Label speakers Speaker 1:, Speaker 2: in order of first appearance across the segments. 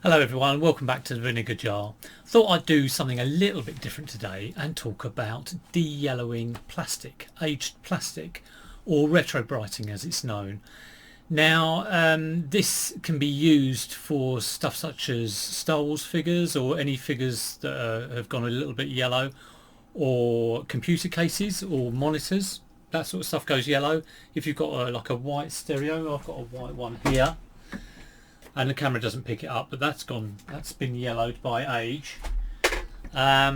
Speaker 1: Hello everyone, welcome back to the Vinegar Jar. Thought I'd do something a little bit different today and talk about de-yellowing plastic, aged plastic, or retrobriting as it's known. Now, this can be used for stuff such as Star Wars figures or any figures that have gone a little bit yellow, or computer cases or monitors. That sort of stuff goes yellow. If you've got like a white stereo, I've got a white one here and the camera doesn't pick it up, but that's been yellowed by age. Yeah,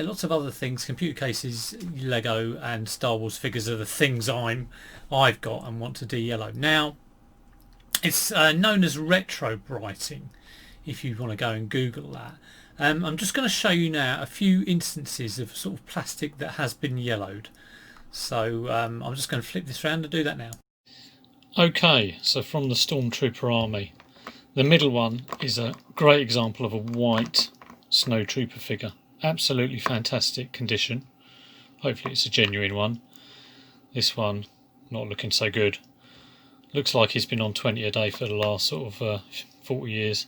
Speaker 1: lots of other things. Computer cases, Lego and Star Wars figures are the things I've got and want to de-yellow. Now it's known as retrobriting, if you want to go and Google that. I'm just going to show you now a few instances of sort of plastic that has been yellowed. So I'm just going to flip this around and do that now. Okay, so from the Stormtrooper army, the middle one is a great example of a white snowtrooper figure. Absolutely fantastic condition. Hopefully it's a genuine one. This one, not looking so good. Looks like he's been on 20 a day for the last sort of 40 years.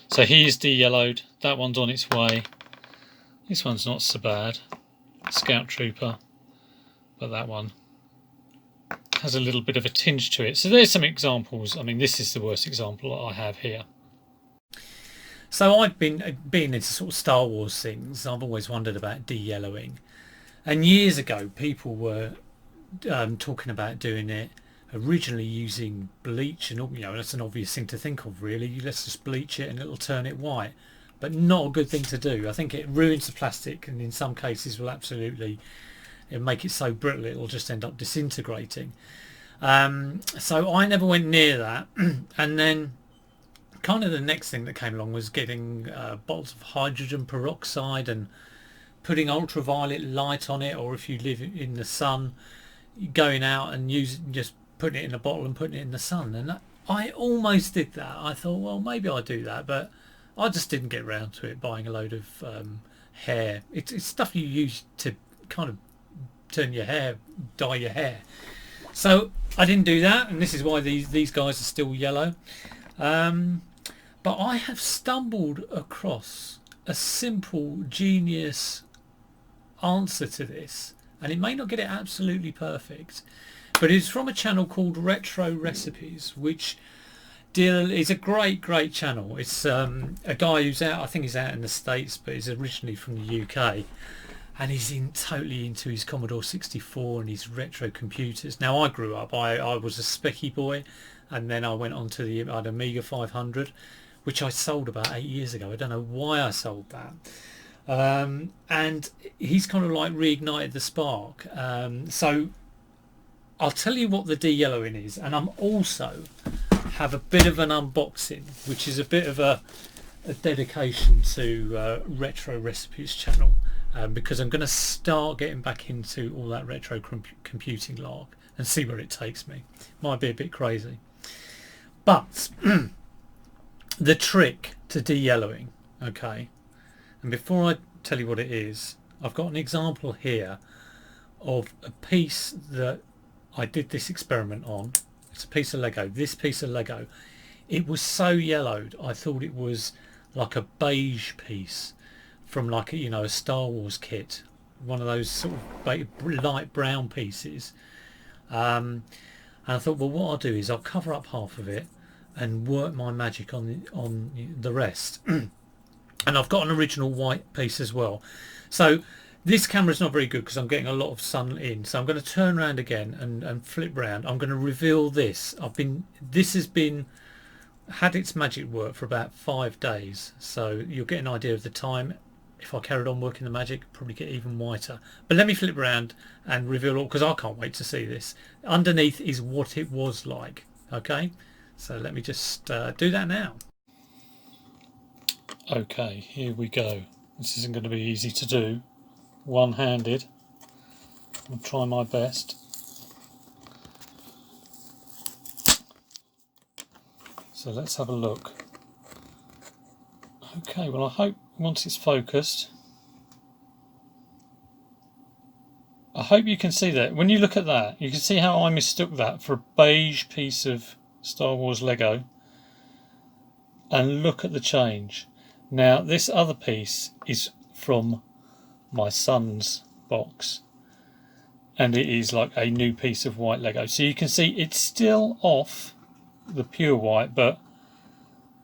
Speaker 1: So he's de-yellowed. That one's on its way. This one's not so bad. Scout Trooper. But that one has a little bit of a tinge to it. So there's some examples. I mean, this is the worst example I have here. So I've been into sort of Star Wars things. I've always wondered about de-yellowing. And years ago, people were talking about doing it originally using bleach, and that's an obvious thing to think of, really. Let's just bleach it and it'll turn it white. But not a good thing to do. I think it ruins the plastic, and in some cases will absolutely make it so brittle it'll just end up disintegrating. So I never went near that. And then kind of the next thing that came along was getting bottles of hydrogen peroxide and putting ultraviolet light on it, or if you live in the sun, going out and just putting it in a bottle and putting it in the sun. And I almost did that. I thought, well, maybe I'll do that, but I just didn't get around to it, buying a load of hair. It's stuff you use to kind of turn your hair, dye your hair. So I didn't do that, and this is why these guys are still yellow. But I have stumbled across a simple, genius answer to this, and it may not get it absolutely perfect, but it's from a channel called Retro Recipes, which is a great channel. It's a guy who's out, I think he's out in the States, but he's originally from the UK. And he's totally into his Commodore 64 and his retro computers. Now, I grew up, I was a specky boy, and then I went on to the Amiga 500, which I sold about 8 years ago. I don't know why I sold that. And he's kind of like reignited the spark. So I'll tell you what the de-yellowing is, and I'm also have a bit of an unboxing, which is a bit of a dedication to Retro Recipes channel. Because I'm going to start getting back into all that retro computing lark and see where it takes me. Might be a bit crazy. But the trick to de-yellowing, okay, and before I tell you what it is, I've got an example here of a piece that I did this experiment on. It's a piece of Lego. This piece of Lego, it was so yellowed I thought it was like a beige piece from like a Star Wars kit, one of those sort of light brown pieces. And I thought, well, what I'll do is I'll cover up half of it and work my magic on the rest. And I've got an original white piece as well. So this camera's not very good because I'm getting a lot of sun in. So I'm going to turn around again and flip round. I'm going to reveal this. This has been had its magic work for about 5 days. So you'll get an idea of the time. If I carried on working the magic, probably get even whiter. But let me flip around and reveal all, because I can't wait to see this. Underneath is what it was like. Okay, so let me just do that now. Okay, here we go. This isn't going to be easy to do one-handed. I'll try my best. So let's have a look. Okay, well, I hope once it's focused, I hope you can see that. When you look at that, you can see how I mistook that for a beige piece of Star Wars Lego. and look at the change. Now this other piece is from my son's box, and it is like a new piece of white Lego. So you can see it's still off the pure white, but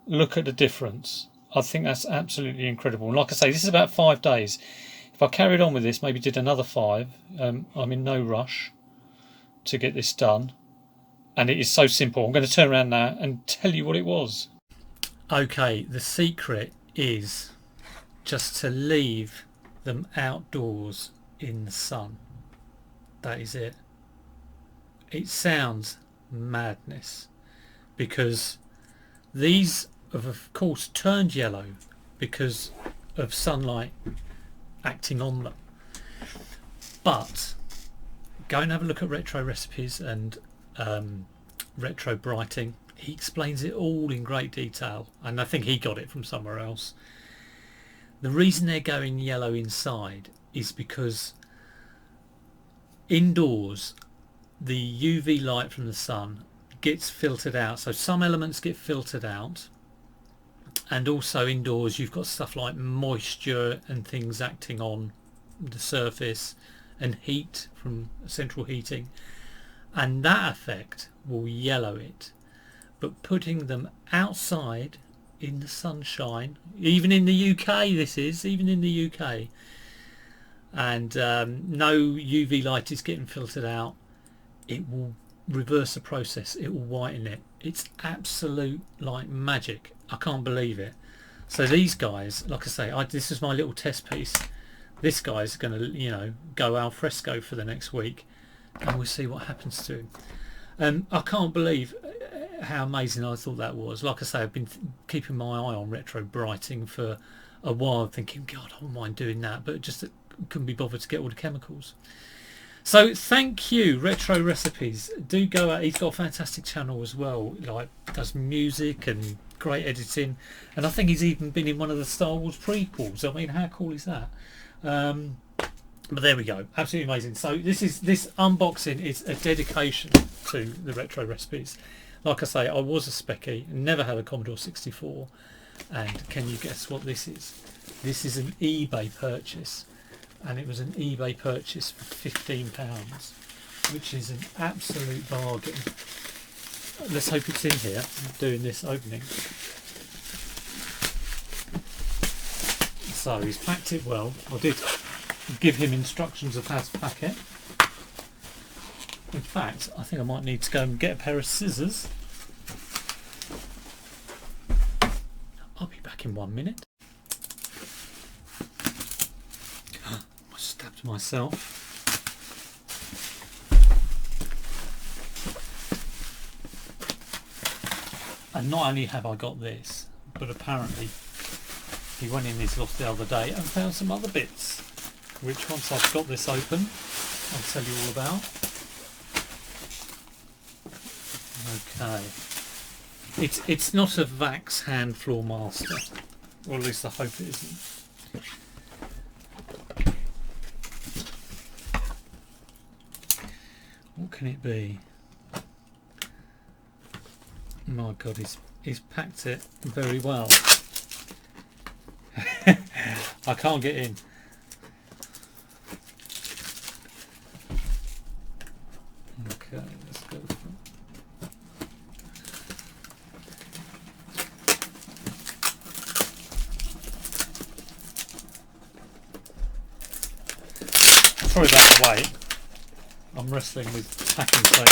Speaker 1: look at the difference. I think that's absolutely incredible. And like I say, this is about 5 days. If I carried on with this, maybe did another 5, I'm in no rush to get this done. And it is so simple. I'm going to turn around now and tell you what it was. Okay, the secret is just to leave them outdoors in the sun. That is it. It sounds madness because these have of course turned yellow because of sunlight acting on them. But go and have a look at Retro Recipes and Retrobriting. He explains it all in great detail, and I think he got it from somewhere else. The reason they're going yellow inside is because indoors the UV light from the sun gets filtered out, so some elements get filtered out, and also indoors you've got stuff like moisture and things acting on the surface and heat from central heating, and that effect will yellow it. But putting them outside in the sunshine, even in the UK, even in the UK, and no UV light is getting filtered out, it will reverse the process, it will whiten it. It's absolute like magic. I can't believe it. So these guys, like I say, this is my little test piece. This guy's going to, you know, go al fresco for the next week, and we'll see what happens to him. I can't believe how amazing I thought that was. Like I say, I've been keeping my eye on Retrobriting for a while, thinking, God, I wouldn't mind doing that, but just couldn't be bothered to get all the chemicals. So thank you, Retro Recipes. Do go out. He's got a fantastic channel as well, like does music and great editing, and I think he's even been in one of the Star Wars prequels. I mean, how cool is that? But there we go, absolutely amazing. So this unboxing is a dedication to the Retro Recipes. Like I say, I was a specky, never had a Commodore 64, and can you guess what this is? This is an eBay purchase, and it was an eBay purchase for £15, which is an absolute bargain. Let's hope it's in here. I'm doing this opening. So he's packed it well. I did give him instructions of how to pack it. In fact, I think I might need to go and get a pair of scissors. I'll be back in 1 minute. I stabbed myself. And not only have I got this, but apparently he went in his loft the other day and found some other bits, which once I've got this open, I'll tell you all about. Okay. It's not a Vax hand floor master, or at least I hope it isn't. What can it be? My God, he's packed it very well. I can't get in. Okay, let's go for it. Sorry about the wait. I'm wrestling with packing tape.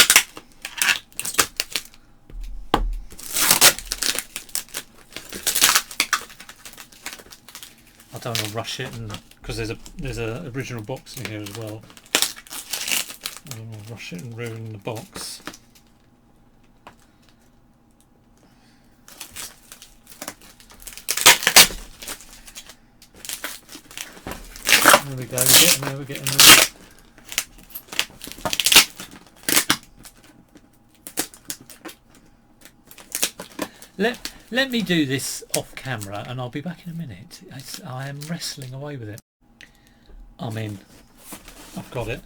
Speaker 1: I don't want to rush it, and because there's a original box in here as well. I don't want to rush it and ruin the box. There we go, we're getting there. Let me do this off camera and I'll be back in a minute. I am wrestling away with it. I'm in. I've got it.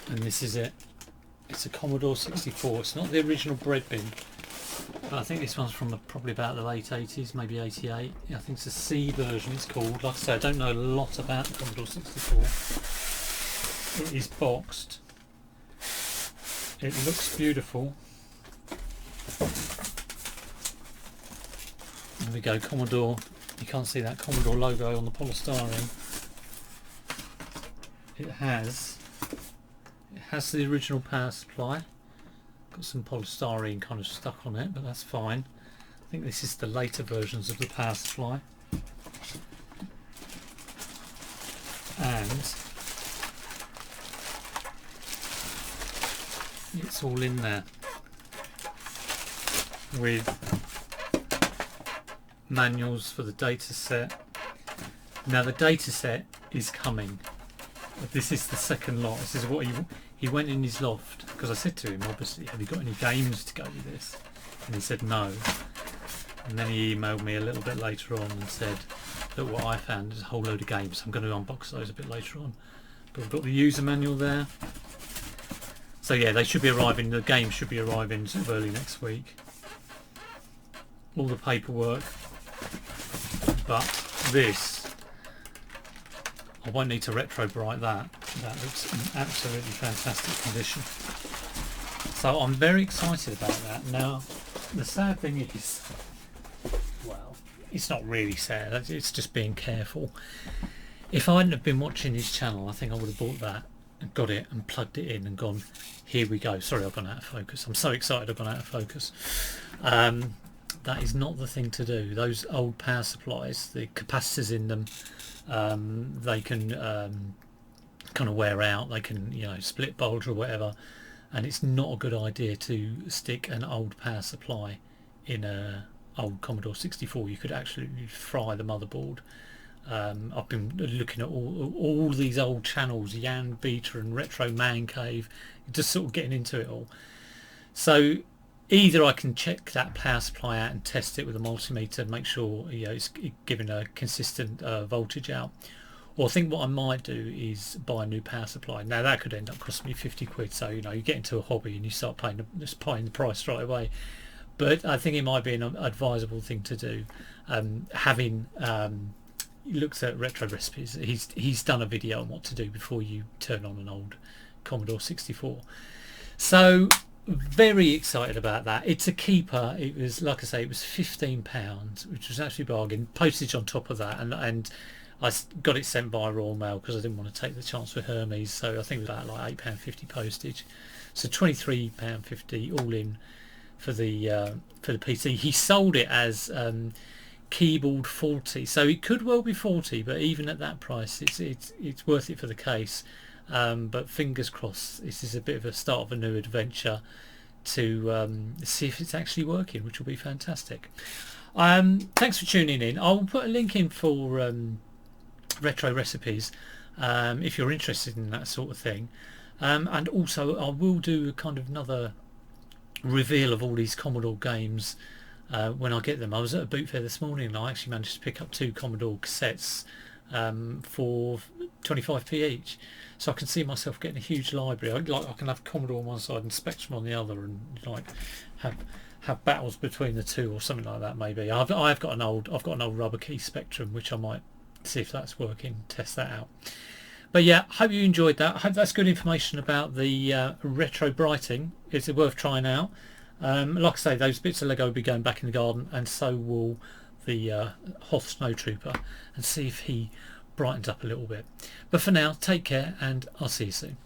Speaker 1: And this is it. It's a Commodore 64. It's not the original bread bin. But I think this one's from probably about the late 80s, maybe 88. Yeah, I think it's a C version it's called. Like I say, I don't know a lot about the Commodore 64. It is boxed. It looks beautiful. There we go, Commodore. You can't see that Commodore logo on the polystyrene. It has the original power supply. Got some polystyrene kind of stuck on it, but that's fine. I think this is the later versions of the power supply. And it's all in there with manuals for the data set. Now the data set is coming. This is the second lot. This is what he went in his loft, because I said to him, obviously, have you got any games to go with this? And he said no. And then he emailed me a little bit later on and said, look what I found, there's a whole load of games. I'm going to unbox those a bit later on. But we've got the user manual there. So yeah, they should be arriving, the games should be arriving sort of early next week. All the paperwork. But this, I won't need to Retrobrite that. That looks in absolutely fantastic condition. So I'm very excited about that. Now, the sad thing is, well, it's not really sad, it's just being careful. If I hadn't have been watching his channel, I think I would have bought that and got it and plugged it in and gone, here we go. Sorry, I've gone out of focus. I'm so excited I've gone out of focus. That is not the thing to do. Those old power supplies, the capacitors in them, they can kind of wear out. They can, you know, split bulge or whatever, and it's not a good idea to stick an old power supply in a old Commodore 64. You could actually fry the motherboard. I've been looking at all these old channels, Yan Beta and Retro Man Cave, just sort of getting into it all. So either I can check that power supply out and test it with a multimeter and make sure, you know, it's giving a consistent voltage out, or I think what I might do is buy a new power supply. Now that could end up costing me 50 quid, so you know, you get into a hobby and you start paying the price right away. But I think it might be an advisable thing to do. Having looked at retro recipes, he's done a video on what to do before you turn on an old Commodore 64. So very excited about that. It's a keeper. It was, like I say, it was £15, which was actually a bargain. Postage on top of that, and I got it sent by Royal Mail because I didn't want to take the chance with Hermes. So I think it was about like £8.50 postage. So £23.50 all in for the PC. He sold it as keyboard 40, so it could well be 40, but even at that price, it's worth it for the case. But fingers crossed, this is a bit of a start of a new adventure to see if it's actually working, which will be fantastic. Thanks for tuning in. I'll put a link in for retro recipes if you're interested in that sort of thing, and also I will do a kind of another reveal of all these Commodore games when I get them. I was at a boot fair this morning and I actually managed to pick up 2 Commodore cassettes for 25p each, so I can see myself getting a huge library. I can have Commodore on one side and Spectrum on the other, and like have battles between the two or something like that. Maybe I've got an old rubber key Spectrum, which I might see if that's working, test that out. But yeah, hope you enjoyed that. I hope that's good information about the retro brighting. It's worth trying out. Like I say, those bits of Lego will be going back in the garden, and so will the Hoth Snow Trooper, and see if he brightens up a little bit. But for now, take care, and I'll see you soon.